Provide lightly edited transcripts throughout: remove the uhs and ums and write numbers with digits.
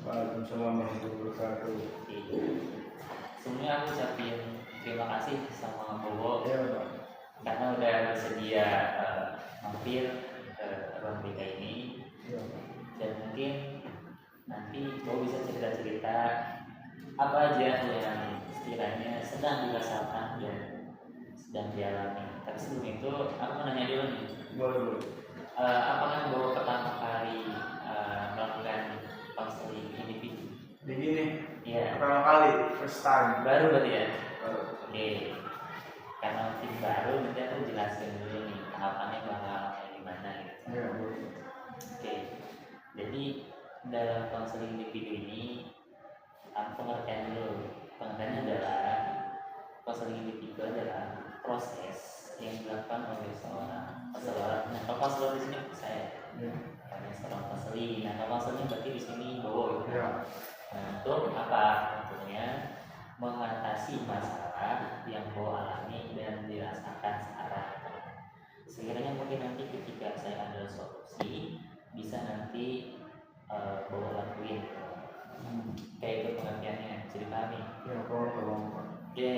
Waalaikumsalam warahmatullahi wabarakatuh. Sebelumnya aku ucapin terima kasih sama Bowo Ya, Pak. karena udah bersedia mampir ke ruang BK ini. Ya, Pak. Dan mungkin nanti Bowo bisa cerita-cerita apa aja yang sekiranya sedang dirasakan dan sedang dialami. Tapi sebelum itu aku mau nanya dulu nih. Boleh. Apakah Bowo pertama kali melakukan konseling individu? Begini, Iya. pertama kali, first time. Baru berarti ya? Baru. Oke. Karena mungkin baru, nanti aku jelasin dulu nih tahapannya bakal kayak gimana gitu. Ya, boleh. Oke. Jadi dalam konseling individu ini, pengertian dulu. Pengertiannya adalah konseling individu adalah proses yang dilakukan oleh seorang konselor. Nah, kalau konselor di sini saya, Ya. karena seorang konseling. Nah, kalau konselornya berarti di sini Bowo. Ya. Nah, untuk apa? Tentunya mengatasi masalah yang Bowo alami dan dirasakan sekarang. Sekiranya mungkin nanti ketika saya ada solusi, bisa nanti Bowo lakuin. Kayak itu pengertiannya, bisa dipahami? Ya, tolong. Oke.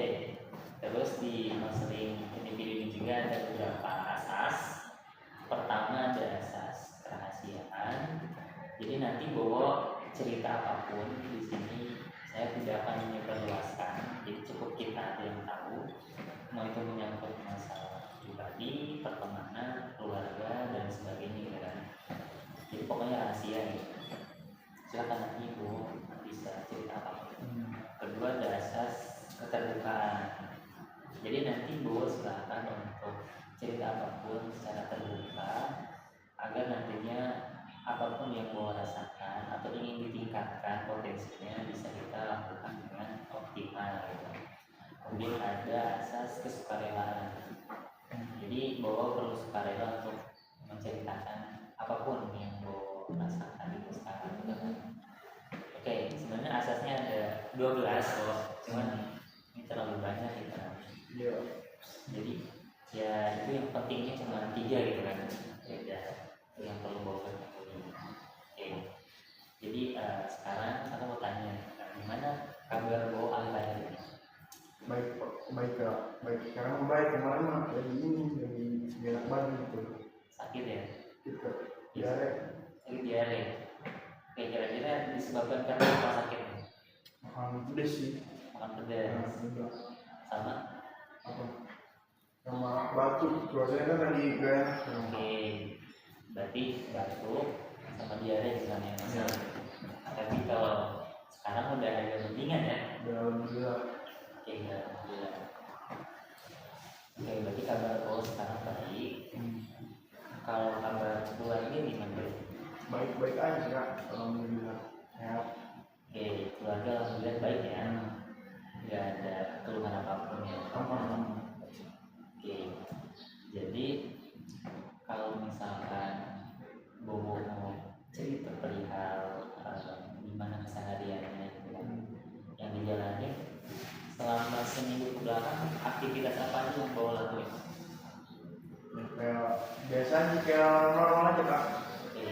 Terus di konseling individu ini juga ada beberapa asas. Pertama ada asas kerahasiaan. Jadi nanti Bowo cerita apapun di sini saya tidak akan menyebarluaskan. Jadi cukup kita ada yang tahu. Mau itu menyangkut masalah pribadi, pertemanan, keluarga dan sebagainya gitu kan. Jadi pokoknya rahasia gitu. Silakan nanti Bowo bisa cerita apapun. Kedua ada asas keterbukaan. Jadi nanti Bowo silakan untuk cerita apapun secara terbuka agar nantinya apapun yang Bowo rasakan atau ingin ditingkatkan potensinya bisa kita lakukan dengan optimal gitu. Kemudian ada asas kesukarelaan. Jadi Bowo perlu sukarela untuk menceritakan apapun yang Bowo rasakan itu sekarang gitu kan. Oke, sebenarnya asasnya ada 12 Bowo, cuman ini terlalu banyak gitu kan. Ya. Jadi ya itu yang pentingnya cuma 3 gitu kan. Ya, yang perlu Bowo ketahui. Oke. Jadi sekarang aku mau tanya, gimana kabar Bowo akhir-akhir ini? Baik, Pak. Baik. Sekarang baik. Kemarin mah lagi enak badan gitu. Sakit ya? Gitu. Diare. Sakit diare. Oke, kira-kira disebabkan karena apa sakitnya? Makan pedes sih. Makan pedas Enggak. sama? Apa? Sama batuk. Cuacanya kan lagi gak enak. Oke, berarti batuk sama diare misalnya masalah. Tapi kalau sekarang udah agak mendingan ya? Udah alhamdulillah. Oke, alhamdulillah. Oke, berarti kabar Bowo sekarang baik. Kalau kabar keluarga gimana? Baik aja Kak. Alhamdulillah. Sehat. Oke, keluarga alhamdulillah baik ya. Nggak ada keluhan apapun ya. Aman. Oke, jadi kalau misalkan Bowo mau cerita perihal gimana kesehariannya gitu kan, yang dijalani selama seminggu ke belakang, aktivitas apa aja yang Bowo lakuin? Kayak biasa aja, kayak normal aja Kak. Oke,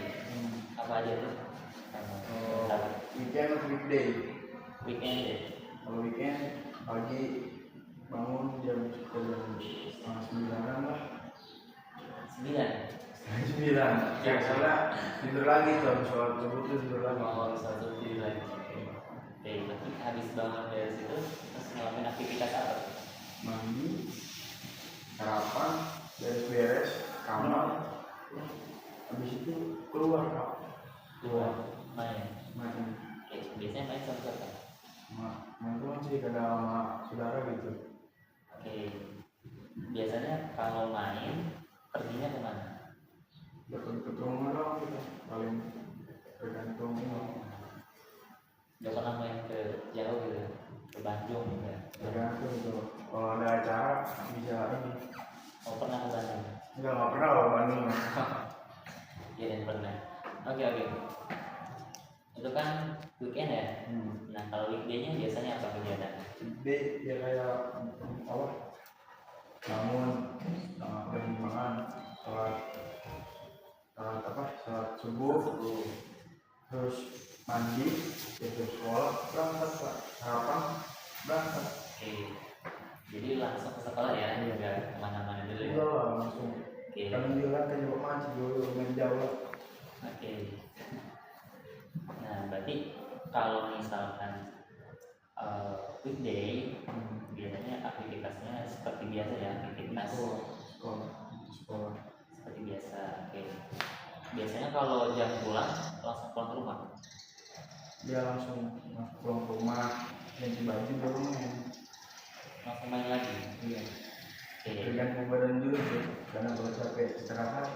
apa aja tuh? Weekend atau weekday? Weekend ya? Kalau weekend pagi bangun jam 9:30 lah. 9? 9. Ya soalnya tidur lagi tuh, habis sholat subuh tuh tidur lagi. Mau satu tidur lagi. Oke, berarti habis bangun dari situ terus ngelakuin aktivitas apa? Mandi, sarapan, beres-beres, kamar. Habis itu keluar Kak. Keluar main. Main. Oke, biasanya main sama siapa? Main tuh sih kadang sama saudara gitu. Oke, biasanya kalau main perginya kemana? Dekat rumah doang gitu, paling tergantung. Gak pernah main ke jauh gitu, ke Bandung gitu ya? Tergantung tuh. Kalau ada acara bisa ini. Oh, pernah ke Bandung? Nggak pernah loh Bandung. Iya, dan pernah. Oke. Itu kan weekend ya? Nah, kalau weekday-nya biasanya apa kegiatan? Weekday ya kayak apa? Bangun, makan, sholat subuh, terus mandi, tidur sekolah, berangkat Pak. Harapan berangkat. Oke. Jadi langsung ke sekolah ya, nggak kemana-mana dulu ya. Enggak lah, langsung. Oke. Kami bilang ke Jepang Maci dulu main Jawa. Oke. Nah, berarti kalau misalkan weekday, biasanya aktivitasnya seperti biasa ya, aktivitas Sekolah. seperti biasa. Oke. Biasanya kalau jam pulang langsung pulang ke rumah. Dia langsung pulang ke rumah, ganti baju baru main. Langsung main lagi. Iya. Oke. Tergantung badan dulu sih, karena kalau capek istirahat.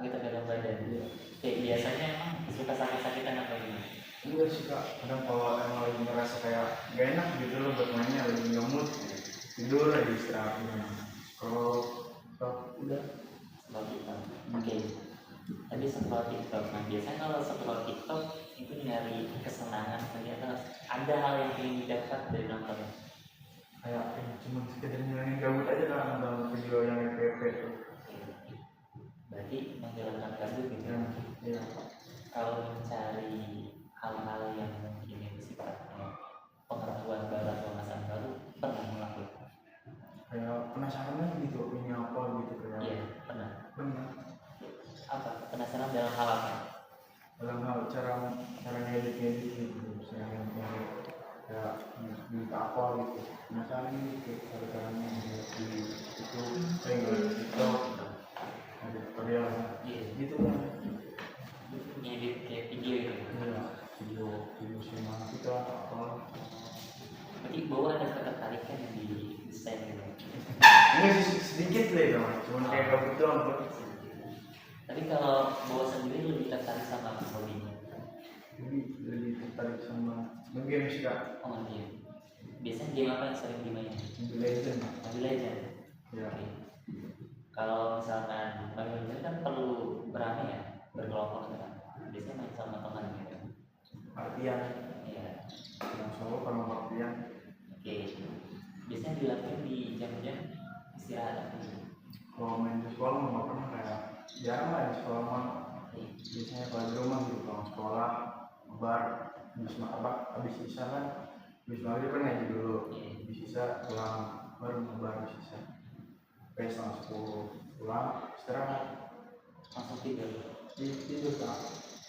Kita kadang badan. Iya. Kayak biasanya emang suka sakit-sakitan apa gimana? Enggak sih Kak, kadang kalau emang lagi ngerasa kayak gak enak gitu loh buat mainnya, lagi ngemut, tidur lagi istirahat. Kalau udah Scroll TikTok. Oke. Tadi scroll TikTok. Nah, biasanya kalau scroll TikTok itu nyari kesenangan, ternyata ada hal yang ingin didapat dari nonton. kayak cuma sekedar ngilangin gabut aja lah nonton video yang FVP itu. Berarti menghilangkan gabut gitu. Iya. Kalau mencari hal-hal yang mungkin sifatnya pengetahuan baru atau wawasan baru, pernah melakukan? Kayak penasaran gitu ini apa gitu kayak. Iya, pernah. Benar. Apa? Penasaran dalam hal apa? Dalam hal cara ngedit gitu, saya ngedit kayak minta apa gitu. Penasaran gitu cara-caranya di itu saya ngeliat TikTok ada tutorial Iya. gitu kan. Ngedit kayak video itu. Iya, video sinematika apa. Berarti bahwa ada ketertarikan di desain gitu. Enggak sih sedikit lah ya, cuma kayak gabut doang Bro. Tapi kalau bawa sendiri lebih tertarik sama hobinya. Lebih tertarik sama game sih Kak. Oh iya. Biasanya game apa yang sering dimainin? Mobile Legend. Mobile Legend. Ya. Oke. Kalau misalkan Mobile Legend kan perlu berani ya, berkelompok kan. Biasanya main sama teman gitu. Artian Iya. yang solo sama artian. Oke. Biasanya dilakukan di jam-jam istirahat apa gitu. Kalau main di sekolah nggak pernah kayak jarang lah di sekolah mah. Biasanya kalau di rumah gitu kalau sekolah bar habis sisa kan habis maghrib kan ngaji dulu, habis sisa pulang baru bar habis sisa sampai setengah 10 pulang istirahat Langsung tidur. tidur Kak.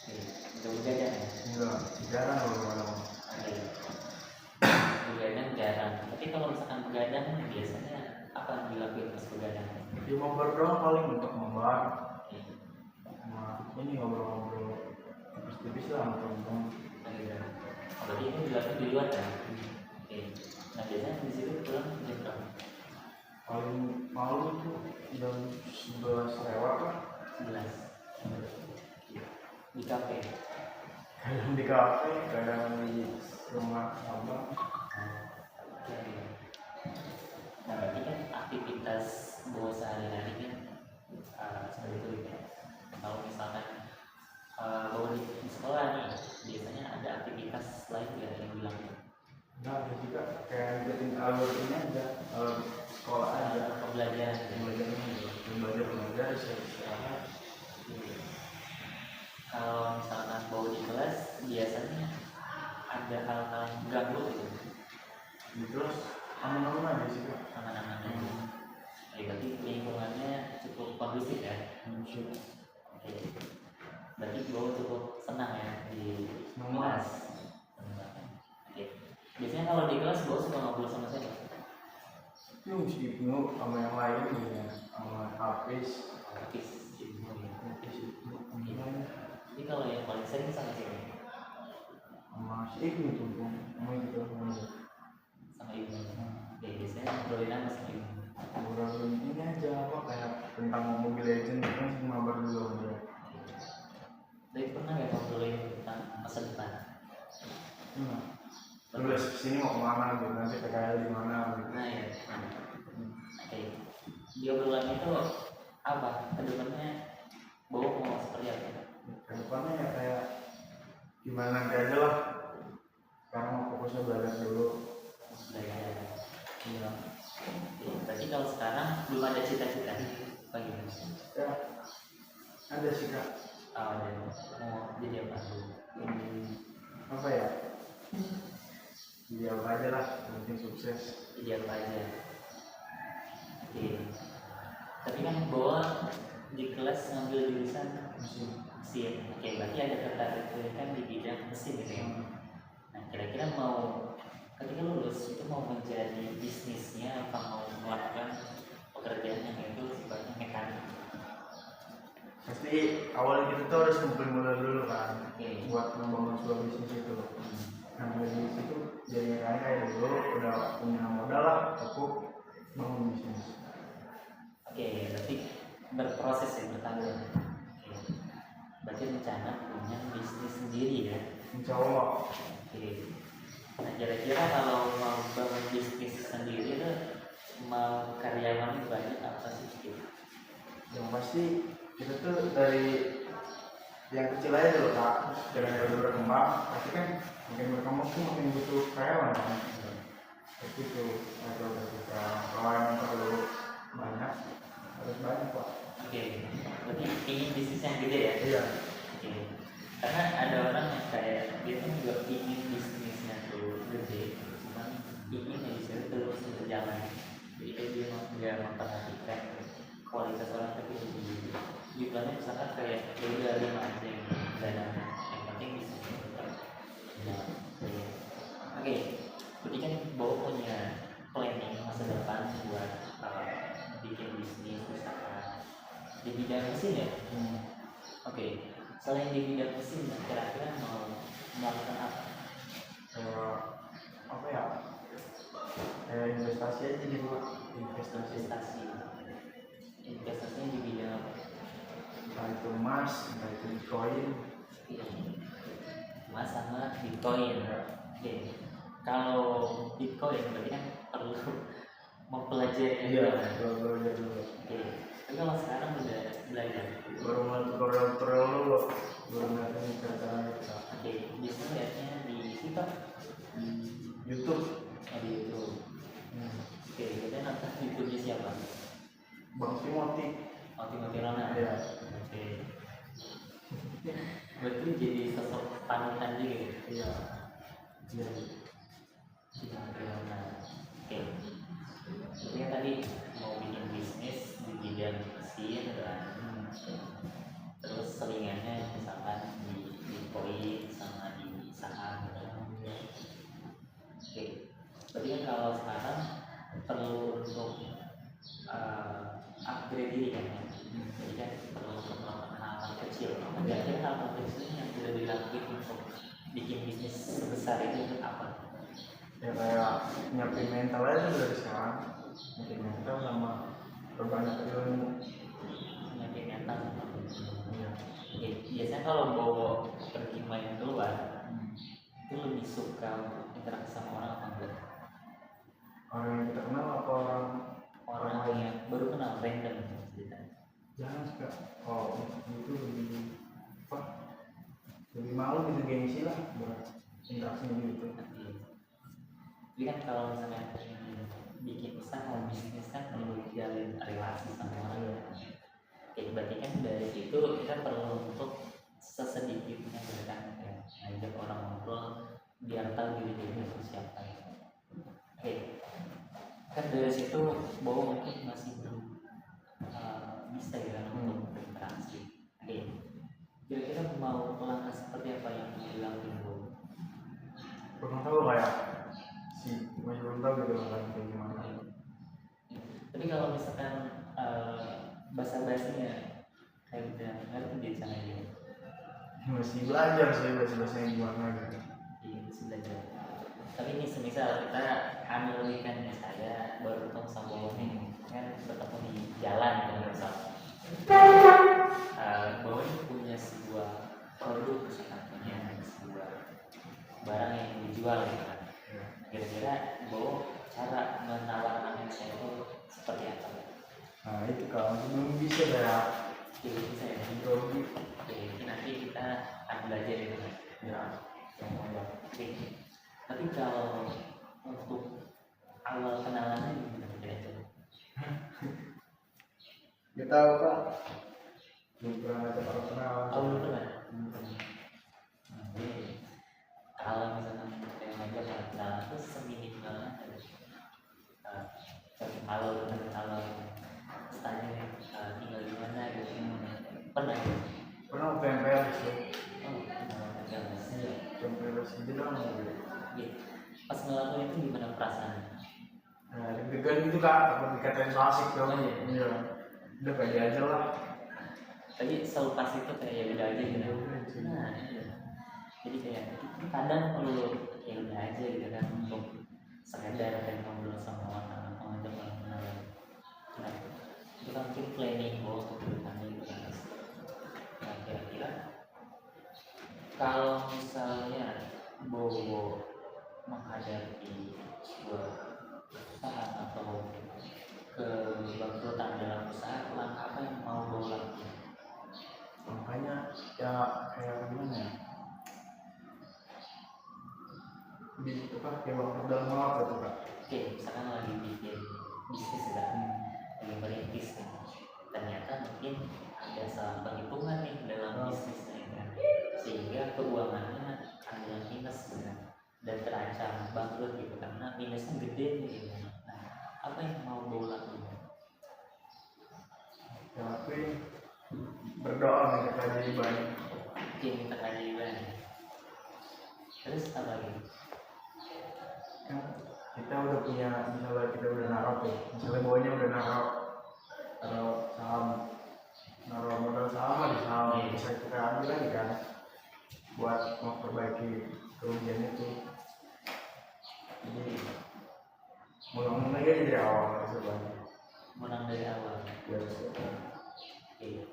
Oke. Udah begadang ya? Enggak jarang kalau malam. Oke. Begadang jarang. Tapi kalau misalkan begadang biasanya apa yang dilakukan pas begadang? Di mabar doang paling untuk mabar Oke. sama ini ngobrol-ngobrol tipis-tipis lah sama temen-temen. Berarti ini dilakukan di luar kan? Oke. Nah biasanya di situ pulang jam berapa? Paling malam itu jam 11 lewat lah. 11. Di kafe. Kadang di kafe, kadang di rumah abang. Oke. Nah berarti kan aktivitas bawa sehari-hari kan seperti itu ya. Kalau misalkan bawa di sekolah nih, biasanya ada aktivitas lain nggak yang dilakukan? Nah, ada juga kayak ngikutin alur ini aja, alur sekolah aja. Pembelajaran gitu. Belajar istirahat. Kalau misalkan bawa di kelas, biasanya ada hal-hal yang mengganggu gitu. Terus aman-aman aja sih Kak. Aman-aman aja. Ya, berarti lingkungannya cukup kondusif ya. Oke. Berarti bawa cukup senang ya di kelas. Oke. Biasanya kalau di kelas bawa suka ngobrol sama siapa? Yung si Ibnu sama yang lain ya, sama Hafiz. Hafiz, Ibnu ya. Gimana? Jadi kalau yang paling sering sama siapa? Sama si Ibnu tuh, sama gitu. Sama Ibnu. Ya biasanya ngobrolin apa sama Ibnu? Ngobrolin ini aja apa kayak tentang Mobile Legend kan semua berdua dia. Tapi pernah nggak ngobrolin tentang masa depan? Terus sini mau kemana gitu, nanti PKL di mana gitu. Nah ya. Oke. Di obrolan itu apa? Kedepannya bawa mau seperti apa? Kedepannya ya kayak gimana nanti aja lah. Sekarang mau fokusnya belajar dulu. Belajar. Iya. Oke. Berarti kalau sekarang belum ada cita-cita bagaimana? Ya ada sih Kak. Mau jadi apa? jawab aja lah, yang penting sukses. Jawab aja. Oke. Tapi kan bawa di kelas ngambil jurusan mesin. Oke, berarti ada ketertarikan di bidang mesin gitu ya. Nah, kira-kira mau ketika lulus itu mau menjadi bisnisnya apa mau melakukan pekerjaan yang itu sifatnya mekanik? Pasti awal kita tuh harus ngumpulin modal dulu kan, buat membangun sebuah bisnis itu. Nah dari situ jadi kayak dulu udah punya modal lah, cukup bangun bisnis. Oke, berarti berproses ya, bertahun. Oke. Berarti rencana punya bisnis sendiri ya? Insya Allah. Oke. Nah, kira-kira kalau mau bangun bisnis sendiri itu mau karyawan banyak apa sih? Yang pasti kita tuh dari yang kecil aja dulu kak, jangan terlalu berkembang. Pasti kan makin berkembang tuh makin butuh karyawan kan. Seperti itu, atau ketika kalau yang perlu banyak harus banyak pak. Oke, berarti ingin bisnis yang gede ya? Iya. Oke. Karena ada orang yang kayak dia tuh juga ingin bisnisnya tuh gede, cuman ingin ya bisa terus berjalan. Jadi dia nggak memperhatikan kualitas orang, tapi lebih jumlahnya misalkan kayak udah 5 aja yang dana, yang penting bisa tetap jalan. Oke, berarti kan Bowo punya planning masa depan buat bikin bisnis usaha di bidang mesin ya. Oke, selain di bidang mesin, kira-kira mau melakukan apa? Apa ya? Investasi aja gitu pak. Investasinya di bidang apa? Entah itu emas, entah itu bitcoin. Emas sama bitcoin. Oke, kalau bitcoin berarti kan perlu mempelajari dulu. Oke, tapi kalau sekarang udah belajar Baru mulai tutorial dulu, baru mulai cara kita. Oke, biasanya lihatnya di TikTok, Di YouTube. di YouTube. Oke, kita nonton YouTube-nya siapa? Bang Timothy. Timothy Ronald. Iya. Oke. Berarti jadi sosok panutan juga ya? Iya. Timothy Ronald. Oke. Jadi tadi mau bikin bisnis di bidang mesin dan terus selingannya misalkan di bitcoin sama di saham. Oke. Berarti kan kalau sekarang perlu untuk upgrade diri kan ya. Jadi kan perlu melakukan hal-hal kecil. Kira-kira hal-hal kecil yang sudah dilakukan untuk bikin bisnis sebesar itu apa? Ya kayak nyiapin mental aja dari sekarang. Nyiapin mental sama berbanyak ilmu. Nyiapin mental sama Iya. Oke, biasanya kalau bawa pergi main keluar itu lebih suka interaksi sama orang apa enggak? Orang yang kita kenal apa Orang yang baru kenal, random ceritanya. jangan suka. Oh itu lebih apa? Lebih malu gitu, gengsi lah buat interaksi gitu. Jadi kan kalau misalnya bikin usaha bisnis kan perlu jalin relasi sama orang. Oke, berarti kan dari situ kita perlu untuk sesedikitnya kan ngajak orang ngobrol biar tahu diri itu siapa. Oke, kan dari situ Bowo mungkin masih belum bisa ya untuk berinteraksi. Oke, kira-kira mau langkah seperti apa yang dilakukan Bowo? Belum tahu kayak masih belum tahu gitu kan kayak gimana. Tapi kalau misalkan bahasa-bahasanya kayak udah ngerti dia cara dia. Masih belajar sih bahasa-bahasanya gimana gitu. Iya, masih belajar. Tapi ini semisal kita analogikannya saya baru ketemu sama Bowo nih, kan ketemu di jalan gitu misal. Bowo ini punya sebuah produk, punya sebuah barang yang dijual gitu kan. Kira-kira Bowo cara menawarkan saya itu seperti apa? Nah itu kalau belum bisa ya. Bisa ya. Grogi. Oke, nanti kita akan belajar itu kan. Ya. Oke. Tapi kalau untuk awal kenalannya gimana kira-kira? Gak tahu pak. Belum pernah ada orang kenal. Belum pernah. Jadi kalau misalkan saya ngajak orang kenalan itu aja dong gitu. Gitu. Pas ngelakuin itu gimana perasaannya? Nah deg-degan gitu kak, takut dikatain so asik dong. Oh, iya. Iya, udah pede aja lah. Tapi selalu pas itu kayak ya udah aja gitu. Nah, iya. Jadi kayak kadang perlu ya udah aja gitu kan untuk sekedar kayak ngobrol sama orang atau ngajak orang kenalan. Nah, itu kan mungkin planning untuk kedepannya gitu kan. Nah, kira-kira kalau misalnya Bowo menghadapi sebuah usaha atau kebangkrutan dalam usaha, langkah apa yang mau Bowo lakukan? Makanya ya kayak gimana ya, di apa kayak bang dalam maaf itu kak. Oke, misalkan lagi bikin bisnis kan, lagi merintis kan, ternyata mungkin ada salah perhitungan nih dalam bisnisnya kan, sehingga keuangannya ada yang minus kan, dan terancam bangkrut gitu karena minusnya gede nih gitu. Nah, apa yang mau Bowo lakukan? Ya tapi berdoa nih kita jadi banyak. Oke, minta keajaiban. Terus apa lagi? Kan kita udah punya, misalnya kita udah naruh tuh, misalnya bawahnya udah naruh saham, naruh modal saham lah di saham, bisa kita ambil lagi kan buat memperbaiki kerugian itu. Jadi mulai aja dari awal sebenarnya. Menang dari awal. Ya, Oke.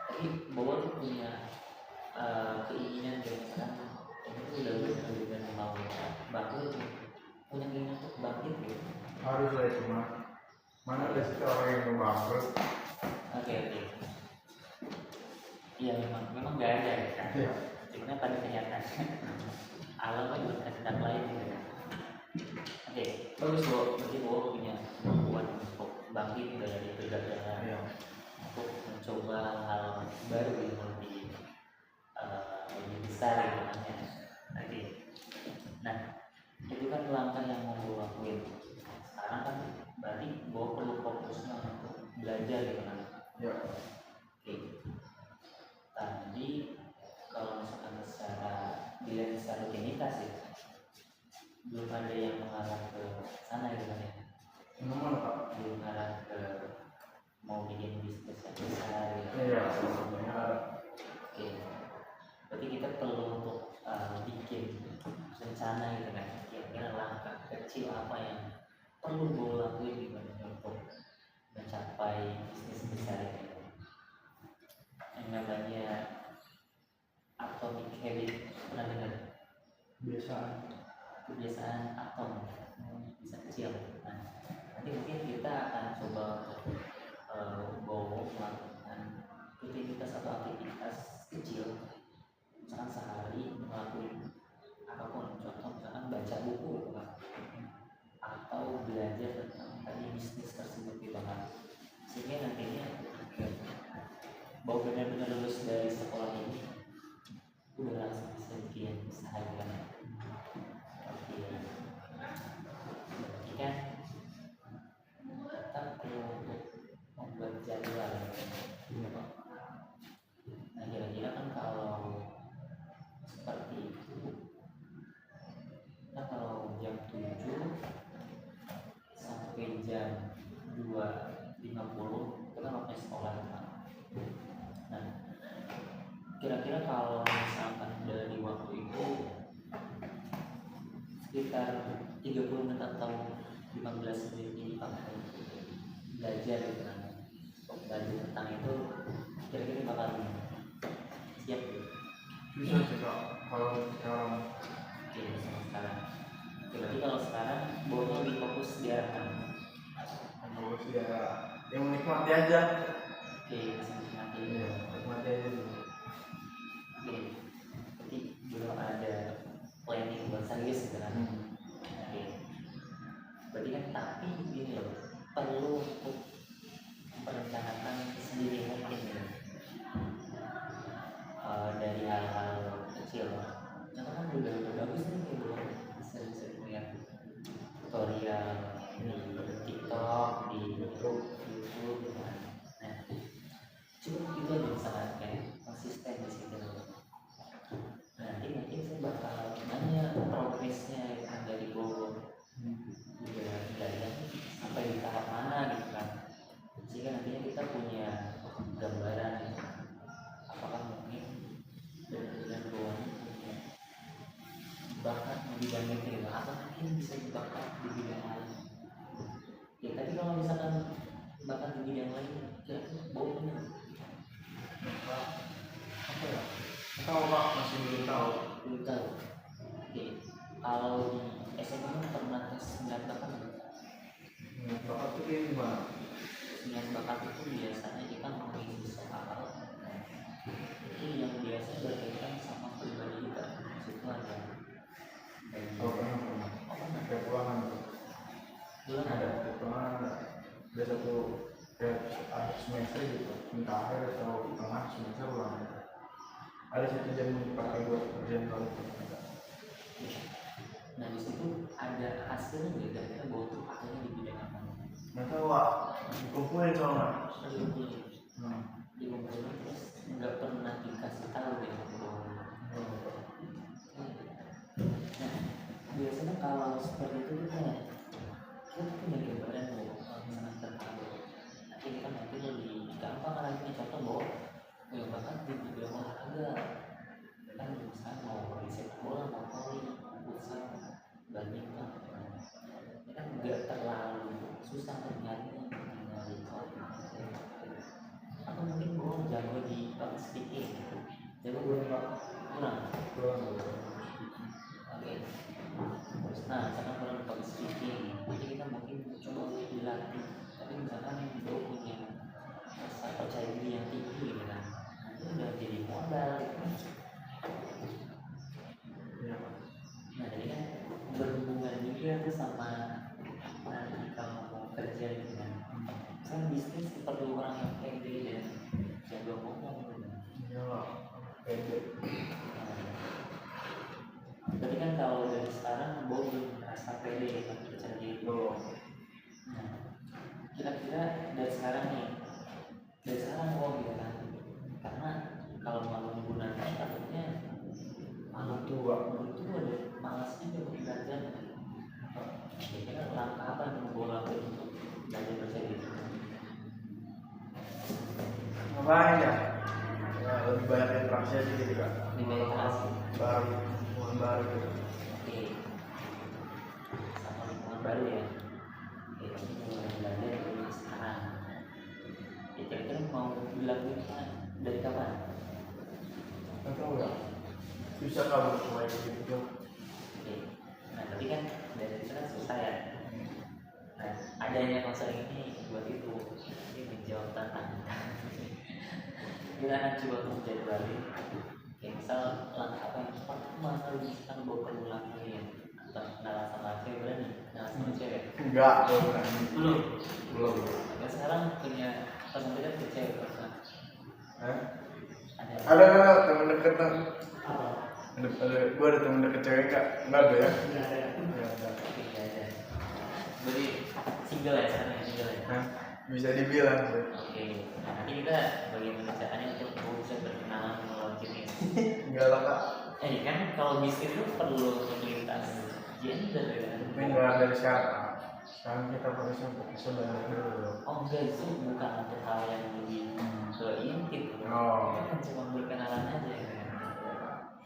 Tapi Bowo tuh punya keinginan kayak misalkan ini tuh udah benar mau bangkit, punya keinginan untuk bangkit gitu. harus lah itu mah. Mana ada sih orang yang mau bangkrut? Oke. Iya memang nggak ada ya kan. Iya. Cuma pada kenyataannya alam kan berkehendak lain gitu kan. Oke, bagus Bowo. Berarti Bowo punya kemampuan untuk bangkit dari kegagalan, Iya. untuk mencoba hal baru yang lebih besar gitu kan ya. Oke. Nah, itu kan langkah yang mau Bowo lakuin. Sekarang kan berarti Bowo perlu fokusnya untuk belajar gitu kan. Iya. Oke. Tadi kalau misalkan secara dilihat secara rutinitas ya, belum ada yang mengarah ke sana gitu kan ya. Nomor Pak. Belum mengarah ke mau bikin bisnis yang besar gitu. Iya, sebenarnya. Oke. Berarti kita perlu untuk bikin rencana gitu kan. Kira-kira langkah kecil apa yang perlu Bowo lakuin gitu kan untuk mencapai bisnis besar ini. Yang namanya atomic habit, pernah dengar? Kebiasaan atom, bisa kecil. Nah, nanti mungkin kita akan coba Bowo melakukan rutinitas atau aktivitas kecil, misalkan sehari melakukan apapun, contoh misalkan baca buku gitu kan, atau belajar tentang tadi bisnis tersebut gitu kan, sehingga nantinya Bowo benar-benar lulus dari sekolah ini udah langsung bisa bikin usaha kan. Oke. Berarti kan kita perlu untuk membuat jadwal. Nah, kira-kira kan kalau seperti itu, kita kalau jam 7 sampai jam 2.50 kita waktu sekolah kan. Nah, kira-kira kalau misalkan dari waktu itu sekitar 30 menit atau 15 menit ini pakai belajar gitu kan, untuk belajar tentang itu, kira-kira bakal siap gitu. Bisa sih Kak, kalau sekarang. Oke, sama sekarang. Oke, berarti kalau sekarang Bowo lebih fokus diarahkan. Terus ya yang menikmati aja. Oke, masih menikmati. Iya, nikmati aja dulu. Oke, berarti belum ada planning buat serius gitu kan. Oke, berarti kan tapi gini loh, perlu untuk merencanakan sendiri mungkin gitu. Dari hal-hal kecil, contoh kan udah bagus nih kayak belum bisa lihat tutorial di TikTok, di YouTube gitu kan. Nah, cukup itu aja misalkan kayak konsisten di situ. Nanti mungkin saya bakal bidang itu atau mungkin bisa dibakat di bidang lain. Ya tadi kalau misalkan bakat di bidang lain ya boleh apa ya, Tahu Pak, masih belum tahu. belum tahu. Oke, kalau di SMA pernah tes minat bakat nggak? Bakat itu kayak gimana? Minat bakat itu biasanya kita mengisi soal itu yang biasa berkaitan sama pribadi kita. Situ ada dan Oh pernah. Kayak pulangan tuh. bulan Ada ada pulangan ada. Ada satu kayak akhir semester gitu, entah akhir atau tengah semester ulangan. Ada 1 jam dipakai buat kerjaan kalau itu. nah di situ ada hasilnya nggak kira-kira bahwa tuh akhirnya di bidang apa? Nggak tahu Pak, dikumpulin soalnya. Dikumpulin terus nggak pernah dikasih tahu deh bahwa nah biasanya kalau seperti itu kita punya gambaran bahwa sangat tertahu nanti kita nanti lebih gampang karena punya contoh bahwa yang bahkan di bidang olahraga kan misalnya mau di sepak bola mau voli futsal badminton ini kan nggak terlalu susah nyarinya nyari klub atau mungkin bahwa jago di public speaking jago kurang oke. Terus nah misalkan kurang public speaking jadi kita mungkin coba dilatih tapi misalkan dia punya rasa percaya diri yang tinggi gitu kan nanti udah jadi modal gitu. Nah jadi kan berhubungan juga tuh sama nanti kalau mau kerja gitu kan kan bisnis perlu orang yang pede dan jago ngomong gitu kan. Iya Pak, pede. Tapi kan kalau dari sekarang gue belum merasa pede kan percaya diri. Nah, kira-kira dari sekarang gue gitu kan, karena kalau mau menggunakan takutnya malah Tua. itu ada malasnya juga belajar. Kira-kira langkah apa yang mau gue lakuin untuk belajar percaya diri? Ngapain ya? Ya lebih banyak interaksi aja gitu Kak. Lebih banyak interaksi. Baru, hubungan baru gitu. Oke, sama lingkungan baru ya. Oke, tapi mulai belajar dari sekarang. Ya, kira-kira mau dilakukan dari kapan? Nggak tahu ya. Bisa kalau mulai gitu. Oke, nah tapi kan dari itu kan susah ya. Nah, adanya konseling ini buat itu ini menjawab tantangan. Kita akan coba untuk jadwalin. Kayak misal langkah apa yang pertama kali misalkan gue perlu lakuin atau kenalan sama cewek berani kenalan sama cewek Enggak, belum. belum. Nah, sekarang punya teman dekat ke cewek kan? Ada teman dekat tuh. Apa? Gue ada teman dekat cewek Kak. Enggak ada ya? Nggak ada. Nggak ada. Oke, nggak ada. Jadi single ya sekarang ya single ya. Nah, bisa dibilang sih. Oke, nah, nanti kita bagaimana caranya untuk bisa berkenalan melalui jenis. Enggak lah Kak. Kan kalau bisnis itu perlu lintas gender ya kan? Ini nggak dari sekarang. Sekarang kita fokusnya sebenarnya dulu. Oh enggak, itu bukan untuk hal yang lebih ke intim. Oh. Kita kan cuma berkenalan aja ya kan?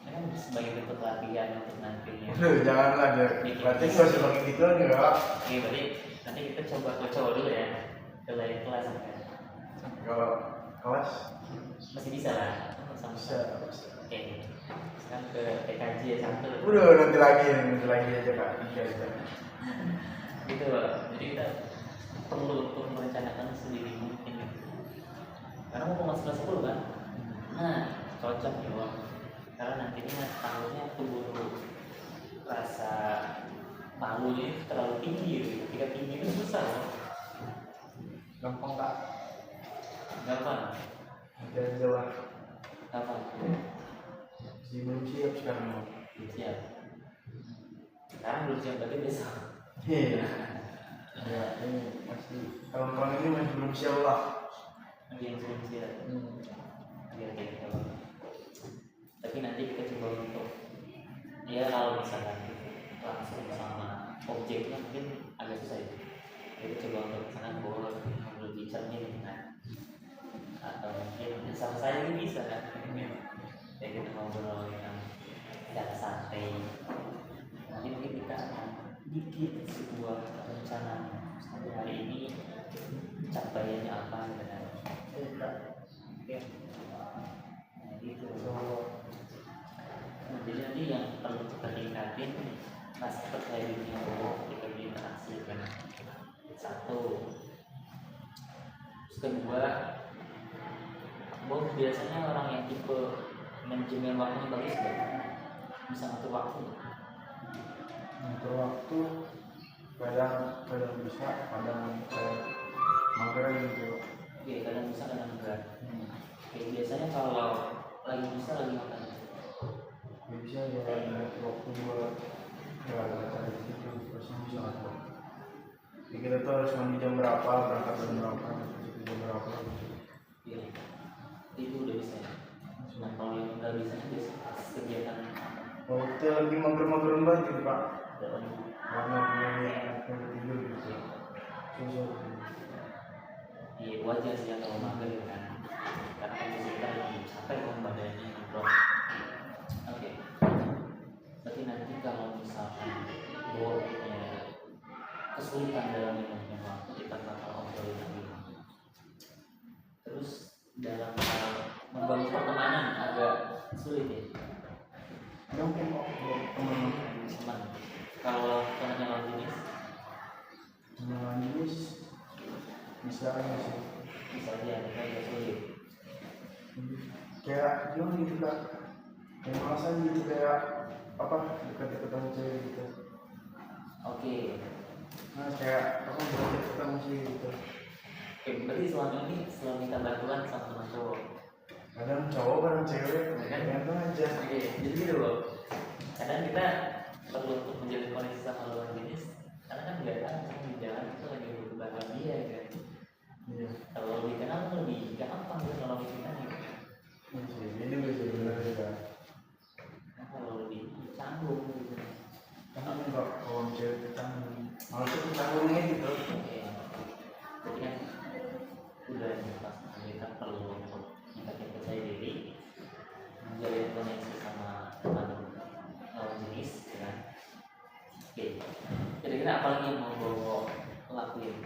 Ini kan sebagai bentuk latihan untuk nantinya. Janganlah deh. Berarti nggak usah pakai gitu nih Kak. Oke, berarti nanti kita coba ke cowok dulu ya. Ke lain kelas ya kan? Kalau kelas Masih bisa lah. Sama bisa. Oke, sekarang ke TKJ ya santai. Udah nanti lagi aja Kak. Aja. Gitu, jadi kita perlu untuk merencanakan sendiri mungkin. Karena mau masuk kelas 10 kan? Nah, cocok ya Bang. Karena nantinya takutnya keburu rasa malunya terlalu tinggi gitu. Ketika tinggi itu susah loh. Gampang Kak. Gampang. Nanti aja lah. Gampang. Belum siap sekarang. Belum siap. Sekarang belum siap berarti besok. Iya. Ya ini masih tahun-tahun ini masih belum siap lah. Yang belum siap. Oke, kalau tapi nanti kita coba untuk ya kalau misalkan langsung sama objeknya mungkin agak susah ya. Kita coba untuk misalkan boleh lebih cermin kan, atau mungkin sama saya itu bisa kan. Ya kita ngobrol yang santai. Nanti dikit sebuah rencana sampai hari ini capaiannya apa gitu kan. Oke. Nah gitu. Nah, jadi nanti yang perlu kita tingkatin rasa percaya dirinya ketika berinteraksi kan. Satu. Terus kedua, Bom biasanya orang yang tipe manajemen waktunya bagus gak? Bisa ngatur waktu. Untuk waktu kadang bisa, kadang kayak mageran gitu. Oke, kadang bisa kadang enggak. Oke, biasanya kalau lagi bisa lagi makan. Bisa ya waktu buat nggak cari itu pasti bisa ngatur. Jadi kita tuh harus mandi jam berapa, berangkat jam berapa, masuk jam berapa gitu. Iya, itu udah bisa ya. Nah kalau yang nggak bisa biasa pas kegiatan Kalau kita lagi mager-mageran banget gitu Pak, dalam karena punya tidur gitu. Susah. iya wajar sih ya kalau mager gitu kan. Karena kan biasanya kita lagi capek kan badannya drop. Oke. Berarti nanti kalau misalkan punya kesulitan dalam manajemen waktu kita bakal obrolin lagi. Terus dalam hal membangun pertemanan agak sulit ya. Mungkin Teman. Kalau temannya lawan jenis jenis bisa aja sih. bisa aja agak sulit. Kayak gimana gitu Kak? Yang malas aja gitu kayak apa dekat-dekat sama cewek gitu. Oke. Nah kayak apa dekat-dekat sama cewek gitu. Oke, berarti selama ini selalu minta bantuan sama teman cowok. Kadang cowok kadang cewek Kan? tergantung aja. Oke, jadi gitu loh. Kadang kita perlu untuk menjalin koneksi sama lawan jenis, karena kan nggak tahu misalnya di jalan itu lagi butuh bantuan dia kan. Iya. Kalau lebih kenal lebih gampang gitu nolongin kita gitu. Iya sih, ini bisa benar juga. Nah, kalau lebih canggung gitu. Karena enggak kalau cewek ketanggung, malah tuh ketanggungnya gitu. Oke, jadi kan udah pas kita perlu untuk meningkatkan percaya diri, menjalin koneksi sama teman lawan jenis, ya kan? Oke, kira-kira apa lagi yang mau bawa lakuin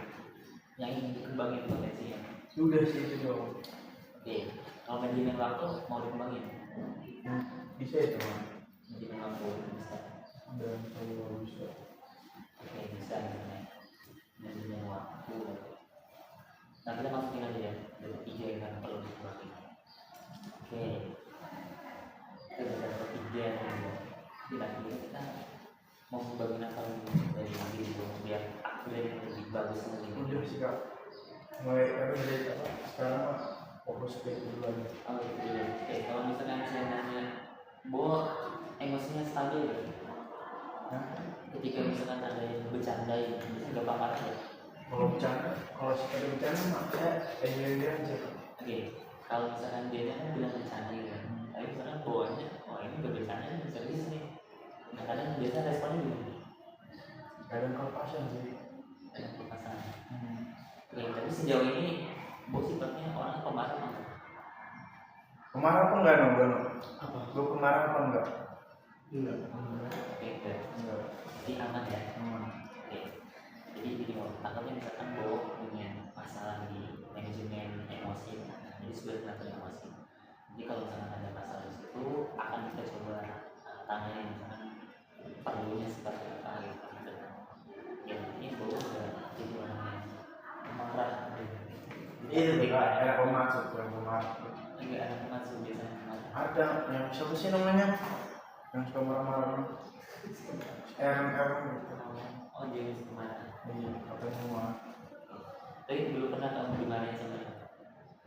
yang ingin dikembangin potensinya? Udah sih itu dong. Oke, kalau manajemen waktu mau dikembangin, Bisa itu Bang. manajemen waktu bisa. Dan kalau bisa. Oke, bisa gitu ya. Manajemen waktu. Nah, kita masukin aja ya dari 3 yang perlu dikembangin. Oke, kita ada 3 nih. Kira-kira kita mau membangun apa lagi dari diri gue biar akhirnya lebih bagus lagi. Udah sih Kak. Mulai dari apa? Sekarang mah fokus ke itu dulu aja. Oh itu dulu. Oke, kalau misalkan saya nanya, Bo, emosinya stabil gak? Nah, Ketika misalkan ada yang bercandai, bisa gak apa-apa aja. kalau bercanda, kalau ada bercanda mah saya enjoy aja. Oke, kalau misalkan dia kan bilang bercanda gitu kan, tapi misalkan bawaannya, oh ini gak bercanda nih, serius nih. Nah kadang biasa responnya gimana? Kadang kalau pasien sih. Ada perpasangan. Oke, tapi sejauh ini, Bo sifatnya orang pemarah apa? Pemarah apa enggak no? Apa? Gue pemarah apa enggak? Oke, enggak. Enggak. Jadi aman ya. Aman. Oke. Jadi gini loh, takutnya misalkan Bo punya masalah di manajemen emosi, jadi sulit mengatur emosi. Jadi kalau misalkan ada masalah di situ, akan kita coba tanya misalkan perlunya seperti apa gitu. Ya ini Bo udah jadi orang yang marah. Iya nih Kak, ada pemasuk, yang pemarah. Enggak ada maksud biasanya marah. Ada yang siapa sih namanya? Yang suka marah-marah. RM gitu. Oh jenis marah. Iya, katanya semua. Tapi belum pernah kamu dimarahin sama dia?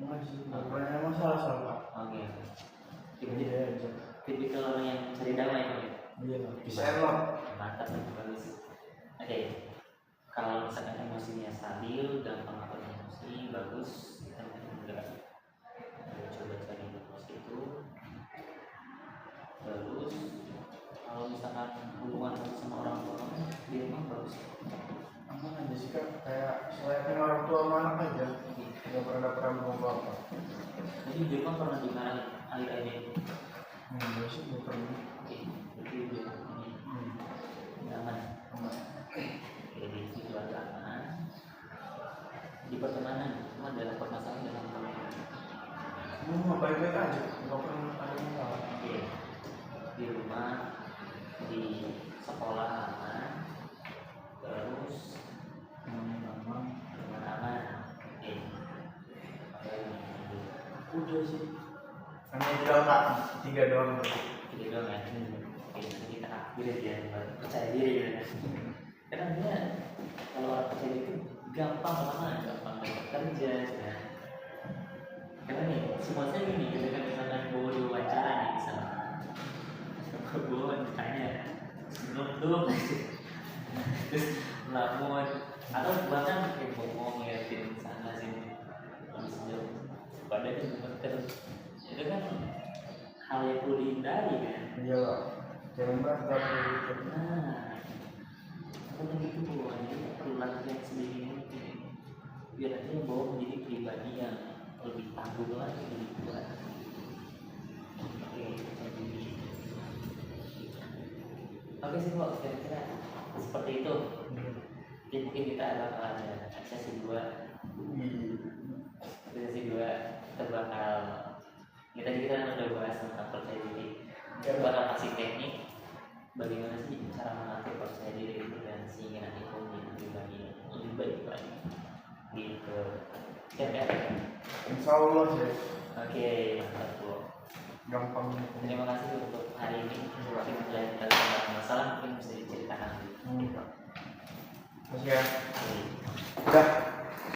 Enggak sih, enggak pernah ada masalah sama Kak. Oke. Iya aja. Tipikal orang yang cari damai kan ya? Iya, bisa elok. Mantap nih, bagus. Oke, kalau misalkan emosinya stabil, gampang ngatur emosi, bagus. Kita juga coba cari emosi itu. Terus, kalau misalkan hubungan sama orang tua, dia emang bagus. Aman aja sih Kak, kayak selayaknya orang tua sama anak aja. Nggak pernah ngomong apa. Jadi Jerman pernah dimarahin akhir-akhir ini. Enggak sih, gue pernah. Oke, berarti ini aman. Aman. Jadi itu aman. Di pertemanan itu adalah permasalahan dalam pertemanan. Mau baik-baik aja, nggak pernah ada masalah. Oke, di rumah, di sekolah aman, terus Aman. teman aman. Oke, apa lagi? Udah sih. Hanya bilang Kak, 3 doang. Jadi dong ya. Oke, nanti kita akhir ya, percaya diri ya. Karena dia kalau orang percaya diri itu gampang dapat kerja ya. Karena nih, semua saya gini, ketika misalkan gue diwawancara nih misalnya, gue ditanya nunduk, terus melamun, atau bahkan kayak ngomong ngeliatin sana sini, habis jauh, padahal itu terus, itu kan hal yang perlu dihindari kan. Iya lah. Jangan banget gitu. Nah, apa begitu bu? Jadi perlu latihan sedikit mungkin, biar nanti bawa menjadi pribadi yang lebih tangguh lagi, lebih kuat. Oke, jadi oke sih kok kira-kira seperti itu. Jadi mungkin kita bakal ada sesi 2. Sesi 2 kita bakal kita udah bahas tentang percaya diri. Kita bakal kasih teknik bagaimana sih cara melatih percaya diri itu dan sehingga nanti kamu menjadi pribadi yang lebih baik lagi. Gitu. Ya. Insya Allah sih. Oke, mantap bu. Gampang. Terima kasih untuk hari ini. Mungkin kita ada masalah mungkin bisa diceritakan. Masih ya. Oke. Udah.